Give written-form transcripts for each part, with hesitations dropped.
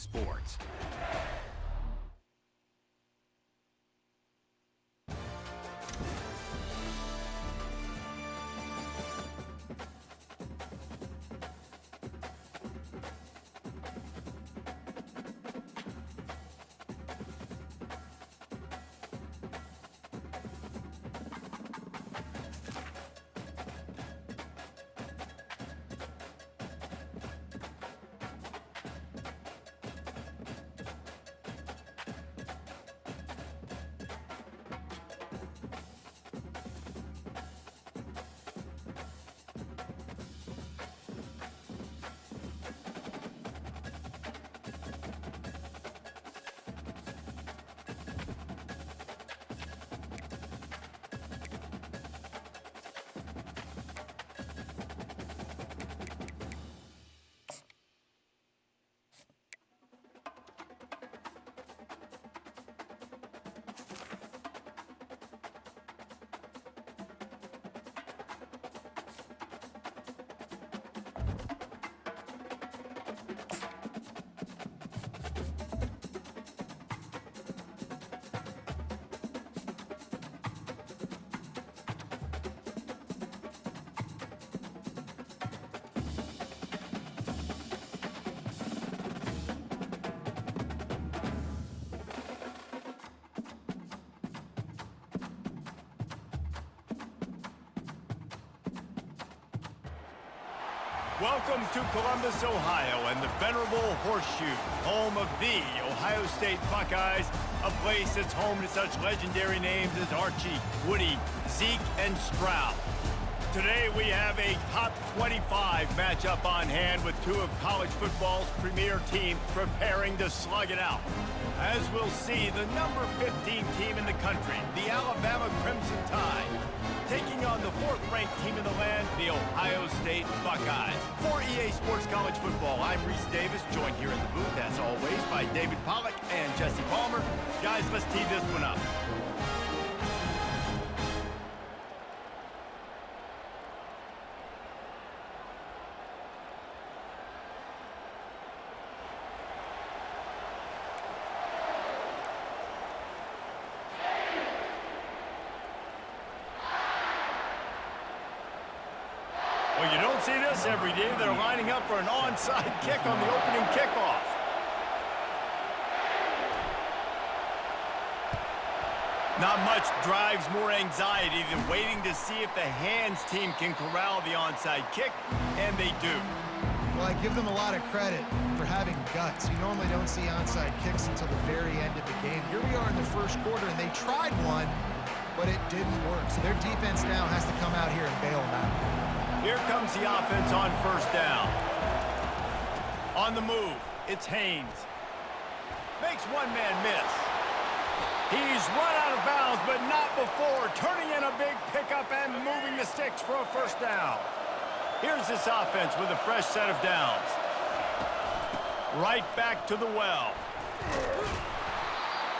Sports. Welcome to Columbus, Ohio, and the venerable Horseshoe, home of the Ohio State Buckeyes, a place that's home to such legendary names as Archie, Woody, Zeke, and Stroud. Today we have a top 25 matchup on hand with two of college football's premier teams preparing to slug it out. As we'll see, the number 15 team in the country, the Alabama Crimson Tide, taking on the fourth-ranked team in the land, the Ohio State Buckeyes. For EA Sports College Football, I'm Reese Davis, joined here in the booth, as always, by David Pollack and Jesse Palmer. Guys, let's tee this one up. Well, you don't see this every day. They're lining up for an onside kick on the opening kickoff. Not much drives more anxiety than waiting to see if the hands team can corral the onside kick, and they do. Well, I give them a lot of credit for having guts. You normally don't see onside kicks until the very end of the game. Here we are in the first quarter, and they tried one, but it didn't work. So their defense now has to come out here and bail them out. Here comes the offense on first down. On the move, it's Haynes. Makes one man miss. He's run out of bounds, but not before turning in a big pickup and moving the sticks for a first down. Here's this offense with a fresh set of downs. Right back to the well.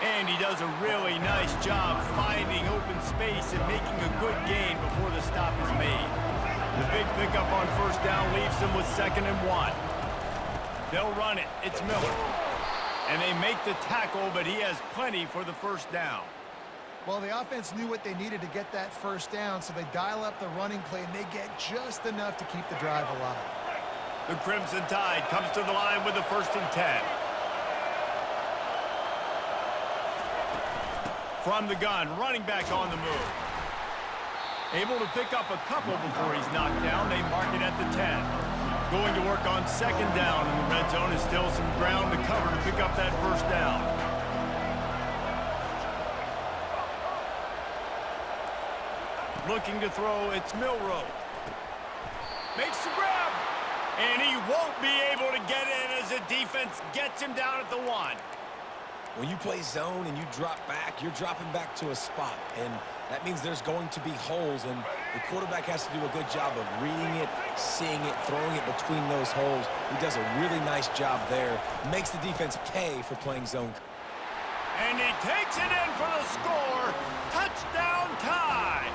And he does a really nice job finding open space and making a good gain before the stop is made. The big pickup on first down leaves them with 2nd and 1. They'll run it. It's Miller. And they make the tackle, but he has plenty for the first down. Well, the offense knew what they needed to get that first down, so they dial up the running play, and they get just enough to keep the drive alive. The Crimson Tide comes to the line with the 1st and 10. From the gun, running back on the move. Able to pick up a couple before he's knocked down. They mark it at the 10. Going to work on 2nd down in the red zone is still some ground to cover to pick up that first down. Looking to throw, it's Milroe. Makes the grab. And he won't be able to get in as the defense gets him down at the 1. When you play zone and you drop back, you're dropping back to a spot. And that means there's going to be holes, and the quarterback has to do a good job of reading it, seeing it, throwing it between those holes. He does a really nice job there. Makes the defense pay for playing zone. And he takes it in for the score. Touchdown Tide.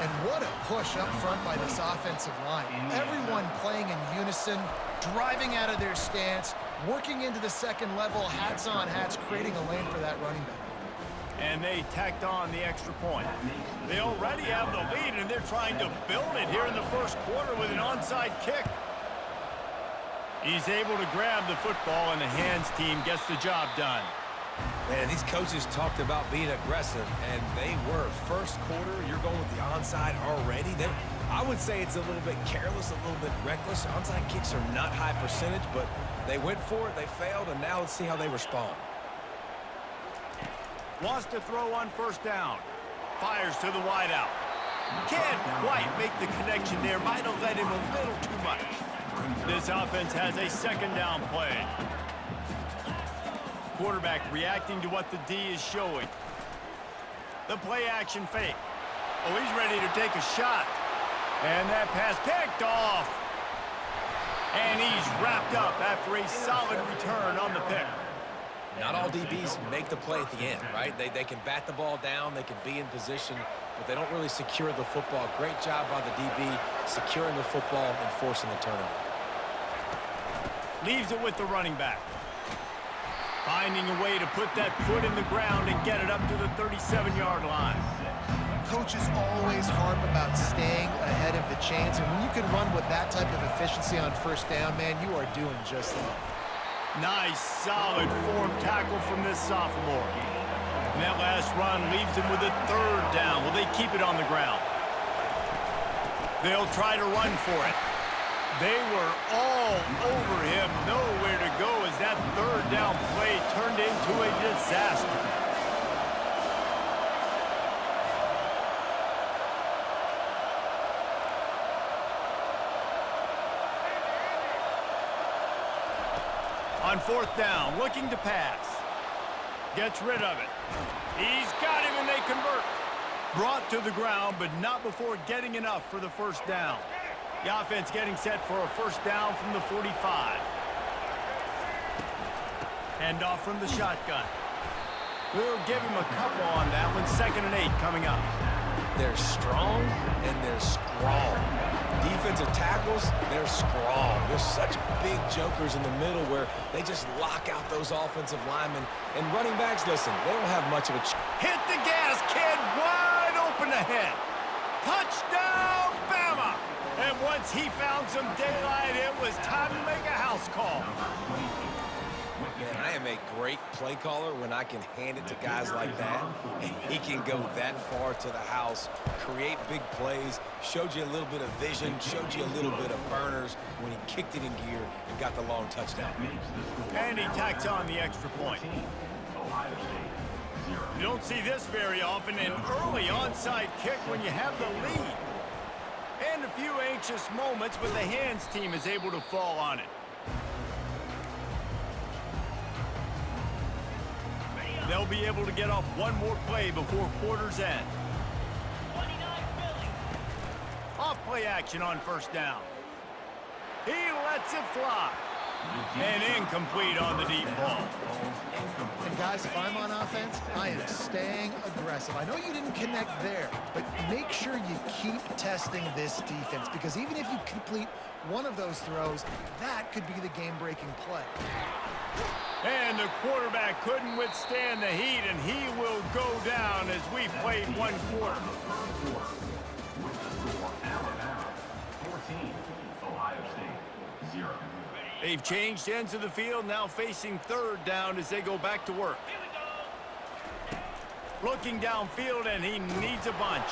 And what a push up front by this offensive line. Everyone playing in unison, driving out of their stance, working into the second level, hats on hats, creating a lane for that running back. And they tacked on the extra point. They already have the lead, and they're trying to build it here in the first quarter with an onside kick. He's able to grab the football, and the hands team gets the job done. Man, these coaches talked about being aggressive, and they were. First quarter, you're going with the onside already. I would say it's a little bit careless, a little bit reckless. Onside kicks are not high percentage, but they went for it, they failed, and now let's see how they respond. Wants to throw on first down. Fires to the wideout. Can't quite make the connection there. Might have led him a little too much. This offense has a second down play. Quarterback reacting to what the D is showing. The play action fake. Oh, he's ready to take a shot. And that pass picked off. And he's wrapped up after a solid return on the pick. Not all DBs make the play at the end, right? They can bat the ball down, they can be in position, but they don't really secure the football. Great job by the DB securing the football and forcing the turnover. Leaves it with the running back. Finding a way to put that foot in the ground and get it up to the 37-yard line. Coaches always harp about staying ahead of the chains, and when you can run with that type of efficiency on first down, man, you are doing just that. Nice, solid form tackle from this sophomore. And that last run leaves him with a third down. Will they keep it on the ground? They'll try to run for it. They were all over him. Nowhere to go as that third down play turned into a disaster. On fourth down, looking to pass. Gets rid of it. He's got him, and they convert. Brought to the ground, but not before getting enough for the first down. The offense getting set for a first down from the 45. Hand off from the shotgun. We'll give him a couple on that one. 2nd and 8 coming up. They're strong, and they're scrawl. Defensive tackles, they're scrawl. There's such big jokers in the middle where they just lock out those offensive linemen. And running backs, listen, they don't have much of a hit the gas, kid. Wide open ahead. Touchdown, Bama! And once he found some daylight, it was time to make a house call. Man, I am a great play caller when I can hand it to guys like that. And he can go that far to the house, create big plays, showed you a little bit of vision, showed you a little bit of burners when he kicked it in gear and got the long touchdown. And he tacks on the extra point. You don't see this very often, an early onside kick when you have the lead. And a few anxious moments, but the hands team is able to fall on it. They'll be able to get off one more play before quarter's end. Off play action on first down. He lets it fly. And incomplete on the deep ball. And guys, if I'm on offense, I am staying aggressive. I know you didn't connect there, but make sure you keep testing this defense, because even if you complete one of those throws, that could be the game-breaking play. And the quarterback couldn't withstand the heat, and he will go down as we played one quarter. They've changed ends of the field, now facing third down as they go back to work. Looking downfield, and he needs a bunch.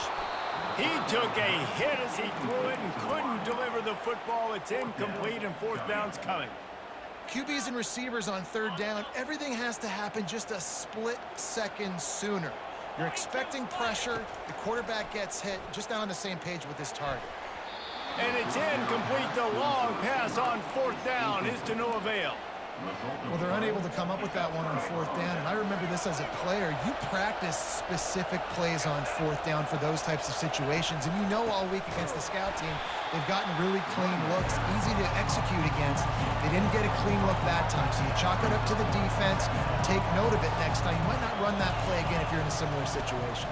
He took a hit as he threw it and couldn't deliver the football. It's incomplete, and fourth down's coming. QBs and receivers on third down, everything has to happen just a split second sooner. You're expecting pressure, the quarterback gets hit, just not on the same page with his target. And it's incomplete. The long pass on fourth down is to no avail. Well, they're unable to come up with that one on fourth down, and I remember this as a player. You practice specific plays on fourth down for those types of situations, and you know all week against the scout team, they've gotten really clean looks, easy to execute against. They didn't get a clean look that time, so you chalk it up to the defense, take note of it next time. You might not run that play again if you're in a similar situation.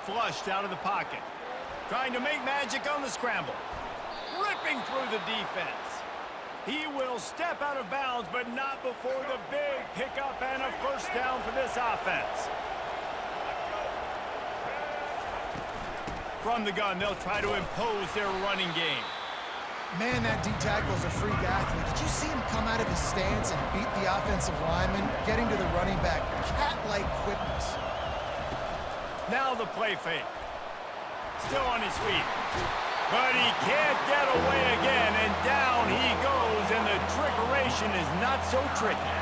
Flushed out of the pocket. Trying to make magic on the scramble. Ripping through the defense. He will step out of bounds, but not before the big pickup and a first down for this offense. From the gun, they'll try to impose their running game. Man, that D-tackle is a freak athlete. Did you see him come out of his stance and beat the offensive lineman, getting to the running back? Cat-like quickness. Now the play fake. Still on his feet. But he can't get away again, and down he goes, and the trickeration is not so tricky.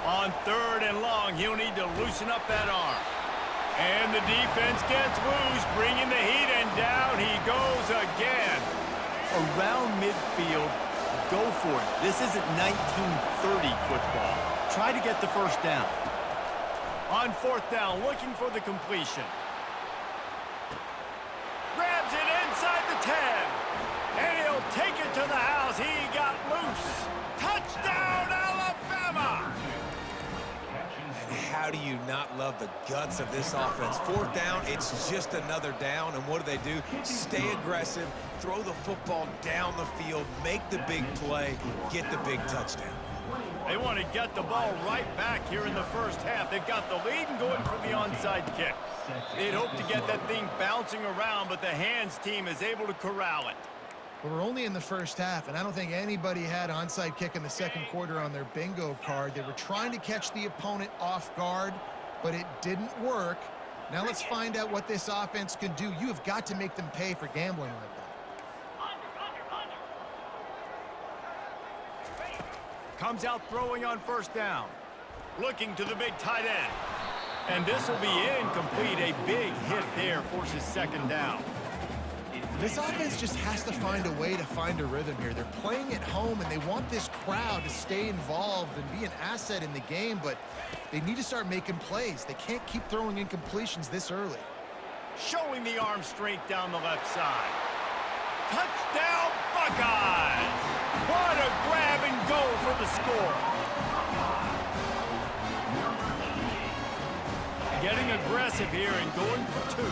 On 3rd and long, he'll need to loosen up that arm. And the defense gets loose, bringing the heat, and down he goes again. Around midfield, go for it. This isn't 1930 football. Try to get the first down. On 4th down, looking for the completion. Grabs it inside the 10. And he'll take it to the house. He got loose. Touchdown, Alabama! How do you not love the guts of this offense? 4th down, it's just another down, and what do? Stay aggressive, throw the football down the field, make the big play, get the big touchdown. They want to get the ball right back here in the first half. They've got the lead and going for the onside kick. They'd hope to get that thing bouncing around, but the hands team is able to corral it. But we're only in the first half, and I don't think anybody had onside kick in the second quarter on their bingo card. They were trying to catch the opponent off guard, but it didn't work. Now let's find out what this offense can do. You have got to make them pay for gambling like that. Comes out throwing on 1st down. Looking to the big tight end. And this will be incomplete. A big hit there forces 2nd down. This offense just has to find a way to find a rhythm here. They're playing at home, and they want this crowd to stay involved and be an asset in the game, but they need to start making plays. They can't keep throwing incompletions this early. Showing the arm strength down the left side. Touchdown, Buckeyes! What a grab and go for the score. Getting aggressive here and going for 2.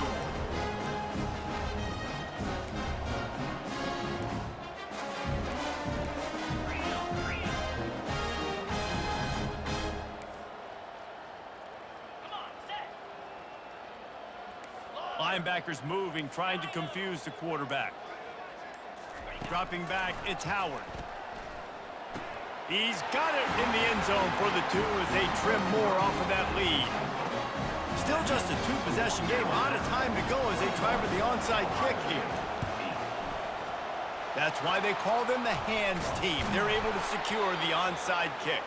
Linebackers moving, trying to confuse the quarterback. Dropping back, it's Howard. He's got it in the end zone for the 2 as they trim more off of that lead. Still just a 2-possession game. A lot of time to go as they try for the onside kick here. That's why they call them the hands team. They're able to secure the onside kick.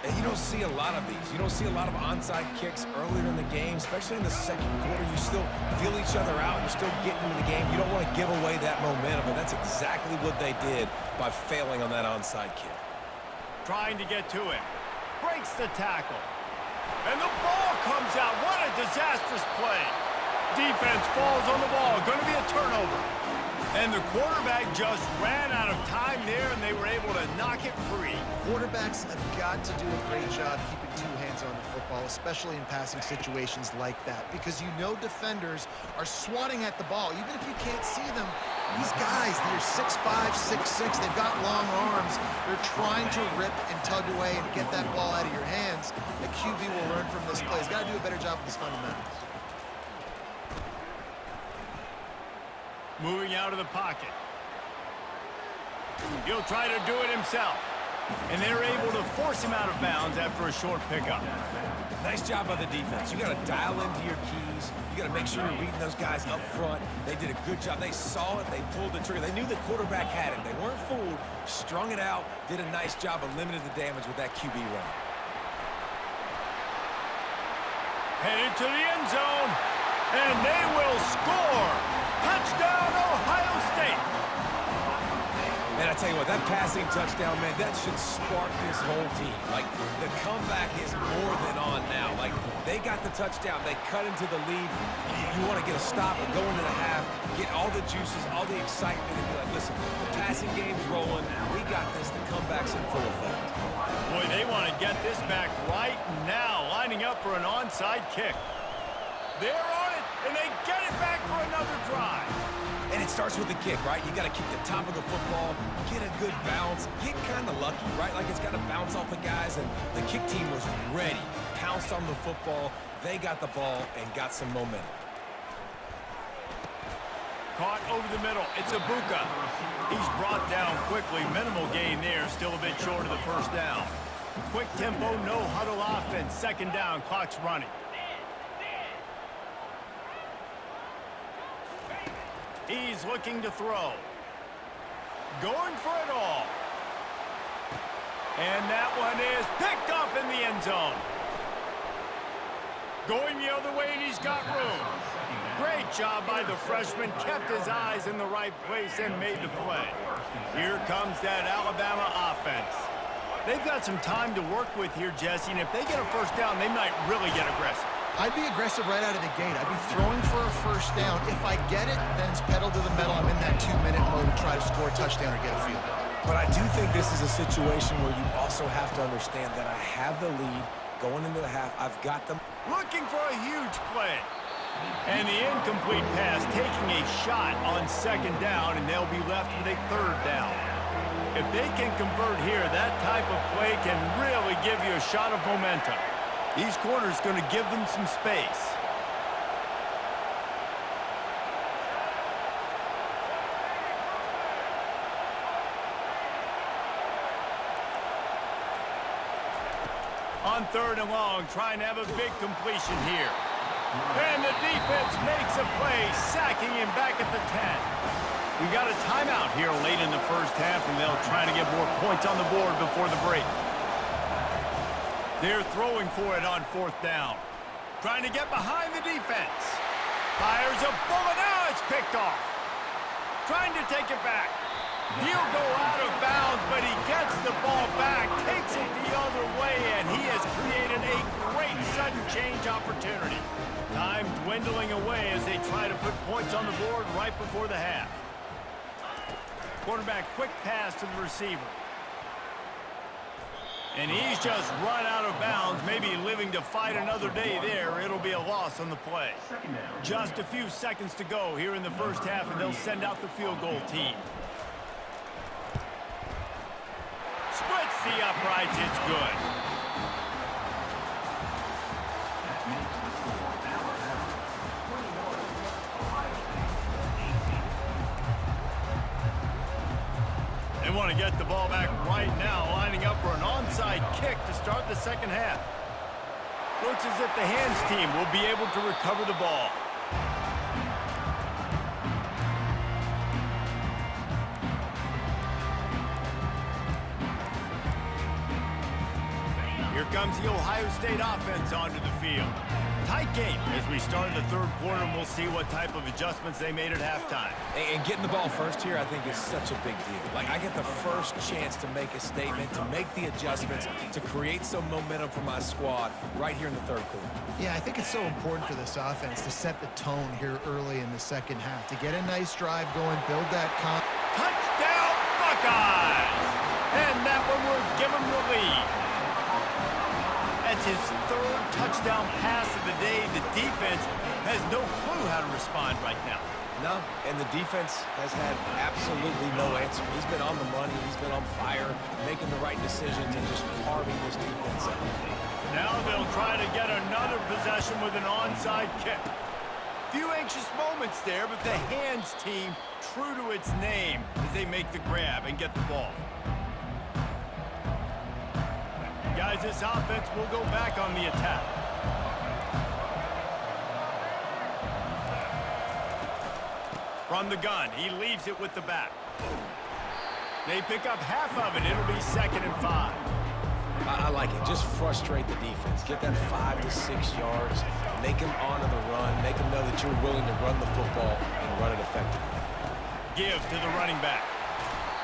And you don't see a lot of these. You don't see a lot of onside kicks earlier in the game, especially in the second quarter. You still feel each other out. You're still getting into the game. You don't want to give away that momentum, and that's exactly what they did by failing on that onside kick. Trying to get to it. Breaks the tackle. And the ball comes out. What a disastrous play. Defense falls on the ball. Going to be a turnover. And the quarterback just ran out of time there, and they were able to knock it free. Quarterbacks have got to do a great job keeping 2 hands on the football, especially in passing situations like that, because you know defenders are swatting at the ball. Even if you can't see them, these guys, they're 6'5", 6'6", they've got long arms. They're trying to rip and tug away and get that ball out of your hands. The QB will learn from this play. He's got to do a better job with his fundamentals. Moving out of the pocket. He'll try to do it himself. And they're able to force him out of bounds after a short pickup. Nice job by the defense. You got to dial into your keys. You got to make sure you're reading those guys up front. They did a good job. They saw it. They pulled the trigger. They knew the quarterback had it. They weren't fooled. Strung it out. Did a nice job of limiting the damage with that QB run. Headed to the end zone. And they will score. Touchdown, Ohio State. Man, I tell you what, that passing touchdown, man, that should spark this whole team. Like, the comeback is more than on now. Like, they got the touchdown. They cut into the lead. You want to get a stop and go into the half, get all the juices, all the excitement, and be like, listen, the passing game's rolling. We got this. The comeback's in full effect. Boy, they want to get this back right now, lining up for an onside kick. They're on it, and they get it back for another drive. And it starts with the kick, right? You got to kick the top of the football, get a good bounce, get kind of lucky, right? Like it's got to bounce off the guys, and the kick team was ready, pounced on the football. They got the ball and got some momentum. Caught over the middle. It's Ibuka. He's brought down quickly. Minimal gain there. Still a bit short of the first down. Quick tempo, no huddle offense. Second down. Clock's running. He's looking to throw. Going for it all. And that one is picked off in the end zone. Going the other way, and he's got room. Great job by the freshman. Kept his eyes in the right place and made the play. Here comes that Alabama offense. They've got some time to work with here, Jesse, and if they get a first down, they might really get aggressive. I'd be aggressive right out of the gate. I'd be throwing for a first down. If I get it, then it's pedal to the metal. I'm in that 2-minute mode to try to score a touchdown or get a field goal. But I do think this is a situation where you also have to understand that I have the lead going into the half. I've got them. Looking for a huge play. And the incomplete pass taking a shot on second down, and they'll be left with a third down. If they can convert here, that type of play can really give you a shot of momentum. These corners going to give them some space. On third and long, trying to have a big completion here. And the defense makes a play, sacking him back at the 10. We got a timeout here late in the first half, and they'll try to get more points on the board before the break. They're throwing for it on fourth down. Trying to get behind the defense. Fires a bullet. Now it's picked off. Trying to take it back. He'll go out of bounds, but he gets the ball back, takes it the other way, and he has created a great sudden change opportunity. Time dwindling away as they try to put points on the board right before the half. Quarterback quick pass to the receiver. And he's just run out of bounds, maybe living to fight another day there. It'll be a loss on the play. Just a few seconds to go here in the first half, and they'll send out the field goal team. Splits the uprights, it's good. They want to get the ball back right now, lining up for an onside kick to start the second half. Looks as if the hands team will be able to recover the ball. Here comes the Ohio State offense onto the field. Tight game as we start the third quarter, and we'll see what type of adjustments they made at halftime. And getting the ball first here, I think, is such a big deal. Like, I get the first chance to make a statement, to make the adjustments, to create some momentum for my squad right here in the third quarter. Yeah, I think it's so important for this offense to set the tone here early in the second half, to get a nice drive going, build that touchdown, Buckeyes! And that one will give them the lead. That's his third touchdown pass of the day. The defense has no clue how to respond right now. No, and the defense has had absolutely no answer. He's been on the money. He's been on fire, making the right decisions and just carving this defense out. Now they'll try to get another possession with an onside kick. Few anxious moments there, but the hands team true to its name as they make the grab and get the ball. Guys, this offense will go back on the attack. From the gun, he leaves it with the back. They pick up half of it. It'll be 2nd and 5. I like it. Just frustrate the defense. Get that 5 to 6 yards. Make them honor the run. Make them know that you're willing to run the football and run it effectively. Give to the running back.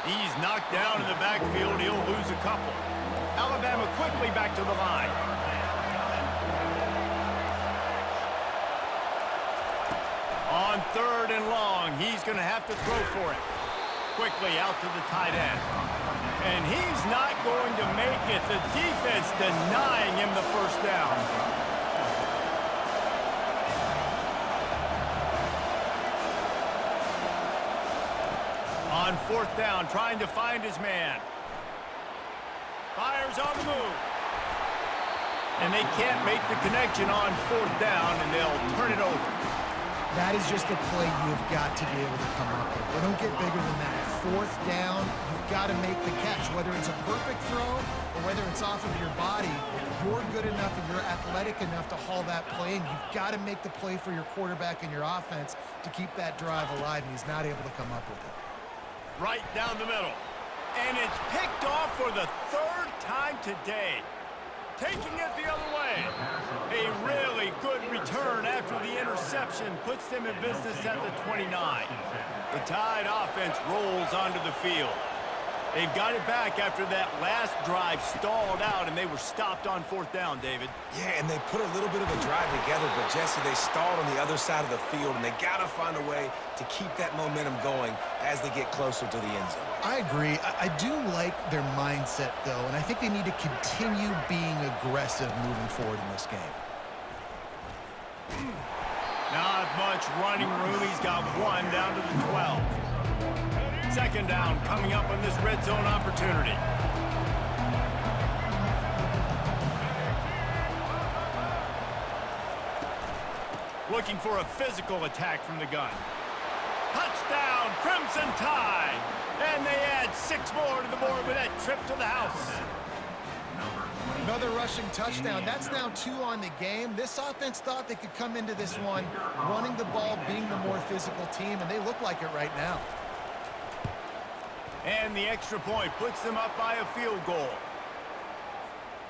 He's knocked down in the backfield. He'll lose a couple. Alabama quickly back to the line. On 3rd and long, he's going to have to throw for it. Quickly out to the tight end. And he's not going to make it. The defense denying him the first down. on 4th down, trying to find his man. Fires on the move. And they can't make the connection on 4th down, and they'll turn it over. That is just a play you've got to be able to come up with. They don't get bigger than that. 4th down, you've got to make the catch. Whether it's a perfect throw or whether it's off of your body, you're good enough and you're athletic enough to haul that play, and you've got to make the play for your quarterback and your offense to keep that drive alive, and he's not able to come up with it. Right down the middle. And it's picked off for the 3rd time today. Taking it the other way. A really good return after the interception puts them in business at the 29. The Tide offense rolls onto the field. They've got it back after that last drive stalled out, and they were stopped on 4th down, David. Yeah, and they put a little bit of a drive together, but Jesse, they stalled on the other side of the field, and they got to find a way to keep that momentum going as they get closer to the end zone. I agree. I do like their mindset, though, and I think they need to continue being aggressive moving forward in this game. Not much running room. He's got one down to the 12. 2nd down coming up on this red zone opportunity. Looking for a physical attack from the gun. Touchdown, Crimson Tide! And they add 6 more to the board with that trip to the house. Another rushing touchdown. That's now 2 on the game. This offense thought they could come into this one running the ball, being the more physical team, and they look like it right now. And the extra point puts them up by a field goal.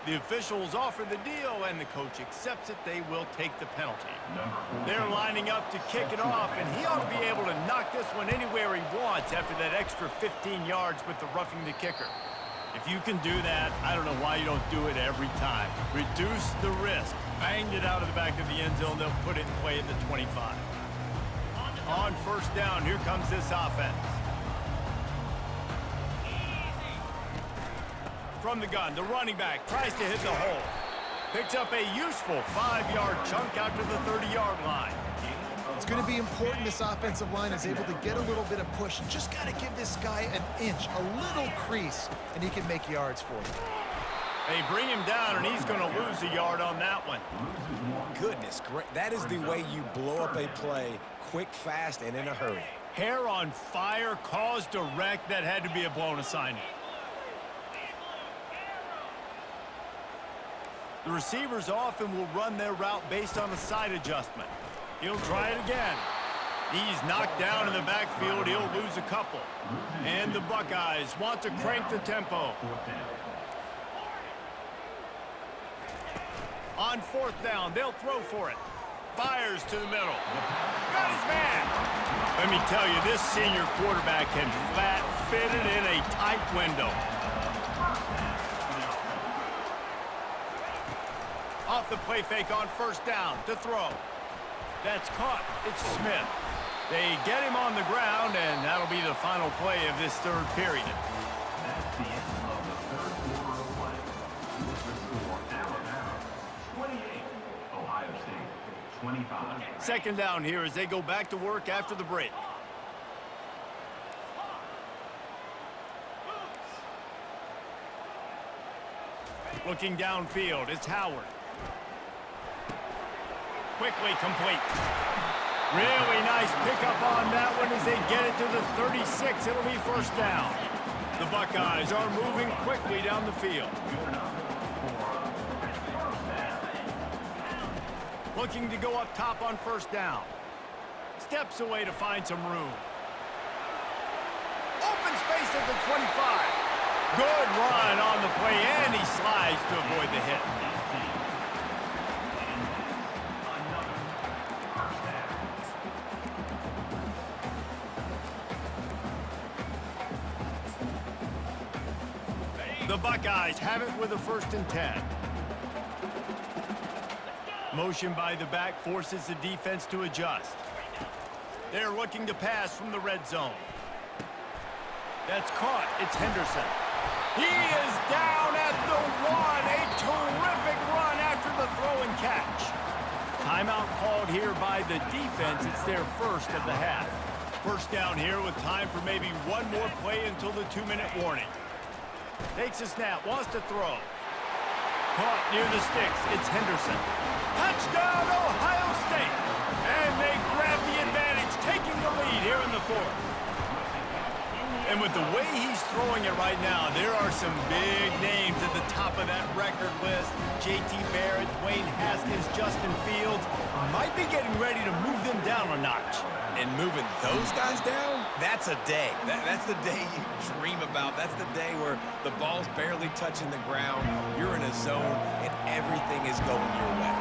The officials offer the deal, and the coach accepts it. They will take the penalty. They're lining up to kick it off, and he ought to be able to knock this one anywhere he wants after that extra 15 yards with the roughing the kicker. If you can do that, I don't know why you don't do it every time. Reduce the risk. Banged it out of the back of the end zone. They'll put it in play at the 25. On 1st down, here comes this offense. From the gun, the running back tries to hit the hole. Picks up a useful 5-yard chunk out to the 30-yard line. It's going to be important this offensive line is able to get a little bit of push. Just got to give this guy an inch, a little crease, and he can make yards for you. They bring him down, and he's going to lose a yard on that one. Goodness, great. That is the way you blow up a play, quick, fast, and in a hurry. Hair on fire, caused a wreck. That had to be a blown assignment. The receivers often will run their route based on a side adjustment. He'll try it again. He's knocked down in the backfield. He'll lose a couple. And the Buckeyes want to crank the tempo. On 4th down, they'll throw for it. Fires to the middle. Got his man. Let me tell you, this senior quarterback can flat fit it in a tight window. Off the play fake on 1st down to throw. That's caught. It's Smith. They get him on the ground, and that'll be the final play of this 3rd period. That's the end of the 3rd quarter of play. With the score, Alabama 28, Ohio State 25. 2nd down here as they go back to work after the break. Looking downfield, it's Howard. Quickly complete. Really nice pickup on that one as they get it to the 36. It'll be 1st down. The Buckeyes are moving quickly down the field. Looking to go up top on 1st down. Steps away to find some room. Open space at the 25. Good run on the play, and he slides to avoid the hit. The Buckeyes have it with a 1st and 10. Motion by the back forces the defense to adjust. They're looking to pass from the red zone. That's caught. It's Henderson. He is down at the 1. A terrific run after the throw and catch. Timeout called here by the defense. It's their 1st of the half. First down here with time for maybe one more play until the 2-minute warning. Takes a snap, wants to throw. Caught near the sticks, it's Henderson. Touchdown, Ohio State! And they grab the advantage, taking the lead here in the fourth. And with the way he's throwing it right now, there are some big names at the top of that record list. J.T. Barrett, Dwayne Haskins, Justin Fields might be getting ready to move them down a notch. And moving those guys down, that's a day. That's the day you dream about. That's the day where the ball's barely touching the ground, you're in a zone, and everything is going your way.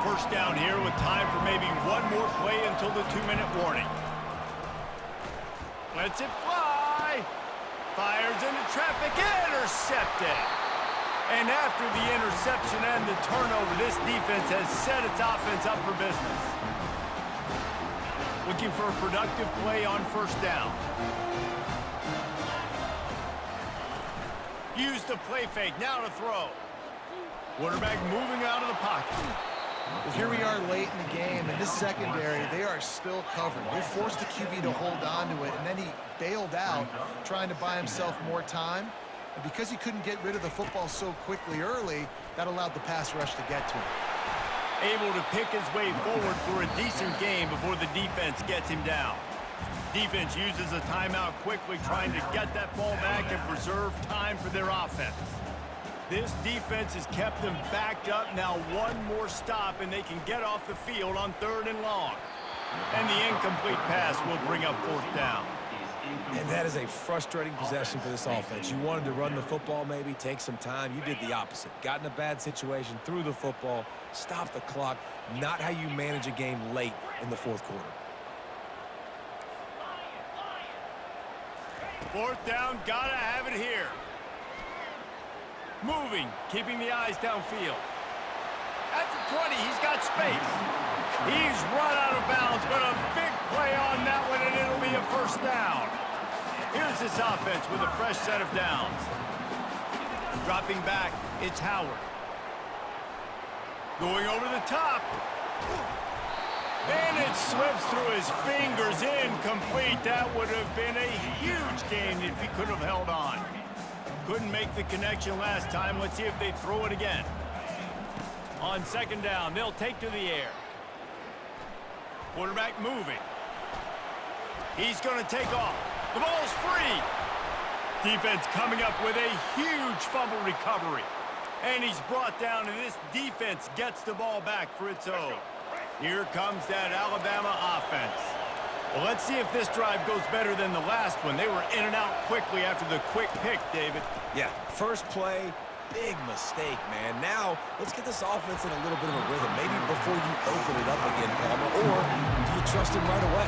First down here with time for maybe one more play until the 2-minute warning. Lets it fly. Fires into traffic, intercepted. And after the interception and the turnover, this defense has set its offense up for business. Looking for a productive play on first down. Use the play fake, now to throw. Quarterback moving out of the pocket. Well, here we are late in the game, and this secondary, they are still covered. They forced the QB to hold on to it, and then he bailed out, trying to buy himself more time. And because he couldn't get rid of the football so quickly early, that allowed the pass rush to get to him. Able to pick his way forward for a decent game before the defense gets him down. Defense uses a timeout quickly, trying to get that ball back and preserve time for their offense. This defense has kept them backed up. Now one more stop, and they can get off the field on 3rd and long. And the incomplete pass will bring up 4th down. And that is a frustrating possession for this offense. You wanted to run the football, maybe take some time. You did the opposite. Got in a bad situation, threw the football, stopped the clock. Not how you manage a game late in the 4th quarter. 4th down, gotta have it here. Moving, keeping the eyes downfield. At the 20, he's got space. He's run out of bounds, but a big play on that one, and it'll be a first down. Here's this offense with a fresh set of downs. Dropping back, it's Howard. Going over the top. And it slips through his fingers, incomplete. That would have been a huge gain if he could have held on. Couldn't make the connection last time. Let's see if they throw it again. On 2nd down, they'll take to the air. Quarterback moving. He's going to take off. The ball's free. Defense coming up with a huge fumble recovery. And he's brought down, and this defense gets the ball back for its own. Here comes that Alabama offense. Well, let's see if this drive goes better than the last one. They were in and out quickly after the quick pick, David. Yeah, first play, big mistake, man. Now, let's get this offense in a little bit of a rhythm. Maybe before you open it up again, Palmer, or do you trust him right away?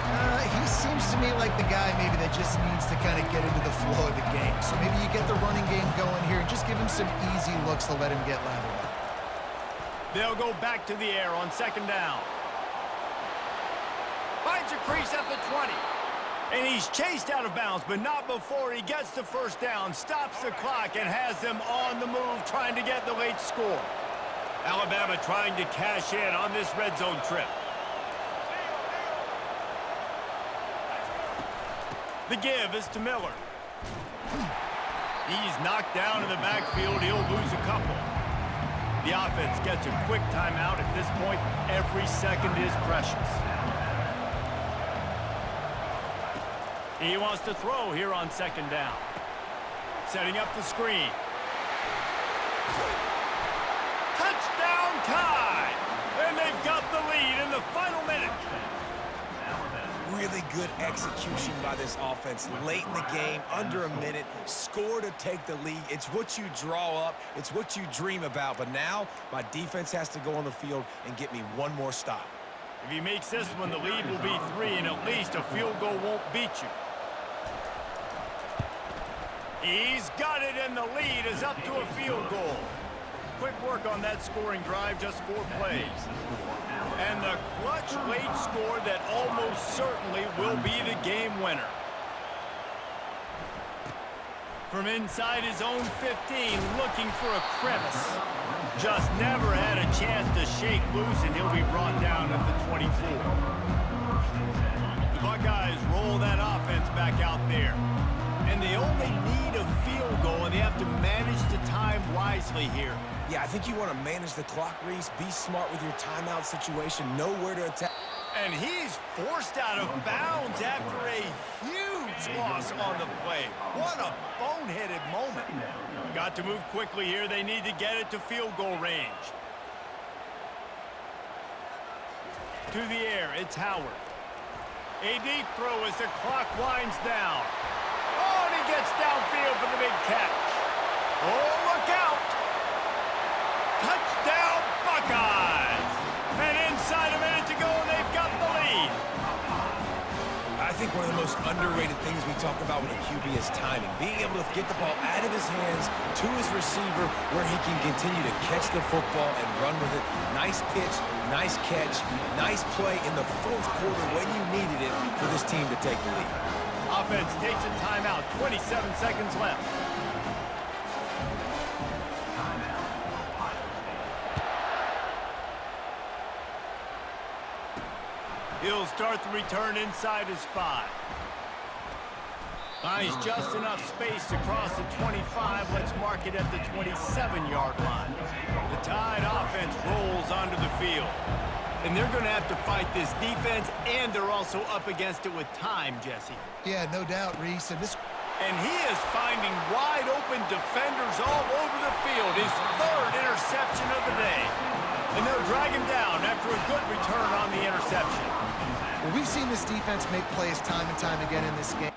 He seems to me like the guy maybe that just needs to kind of get into the flow of the game. So maybe you get the running game going here and just give him some easy looks to let him get lathered up. They'll go back to the air on 2nd down. Finds a crease at the 20. And he's chased out of bounds, but not before he gets the first down, stops the clock, and has them on the move trying to get the late score. Alabama trying to cash in on this red zone trip. The give is to Miller. He's knocked down in the backfield. He'll lose a couple. The offense gets a quick timeout. At this point, every second is precious. He wants to throw here on 2nd down. Setting up the screen. Touchdown tie! And they've got the lead in the final minute. Really good execution by this offense. Late in the game, under a minute, score to take the lead. It's what you draw up. It's what you dream about. But now, my defense has to go on the field and get me one more stop. If he makes this one, the lead will be 3, and at least a field goal won't beat you. He's got it, and the lead is up to a field goal. Quick work on that scoring drive, just 4 plays. And the clutch late score that almost certainly will be the game winner. From inside his own 15, looking for a crevice. Just never had a chance to shake loose, and he'll be brought down at the 24. The Buckeyes roll that out there. And they only need a field goal, and they have to manage the time wisely here. Yeah, I think you want to manage the clock, Reese. Be smart with your timeout situation. Know where to attack. And he's forced out of bounds after a huge loss on the play. What a boneheaded moment. Got to move quickly here. They need to get it to field goal range. To the air, it's Howard. A deep throw as the clock winds down. Oh, and he gets downfield for the big catch. Oh, look out! Touchdown, Buckeyes! And inside a minute to go, they've got the lead. I think one of the most underrated things we talk about with a QB is timing. Being able to get the ball out of his hands to his receiver where he can continue to catch the football and run with it. Nice pitch, nice catch, nice play in the fourth quarter when you needed it for this team to take the lead. Offense takes a timeout, 27 seconds left. He'll start the return inside his 5. Finds just enough space to cross the 25. Let's mark it at the 27-yard line. The Tide offense rolls onto the field. And they're going to have to fight this defense, and they're also up against it with time, Jesse. Yeah, no doubt, Reese. And he is finding wide-open defenders all over the field. His 3rd interception of the day. And they'll drag him down after a good return on the interception. Well, we've seen this defense make plays time and time again in this game.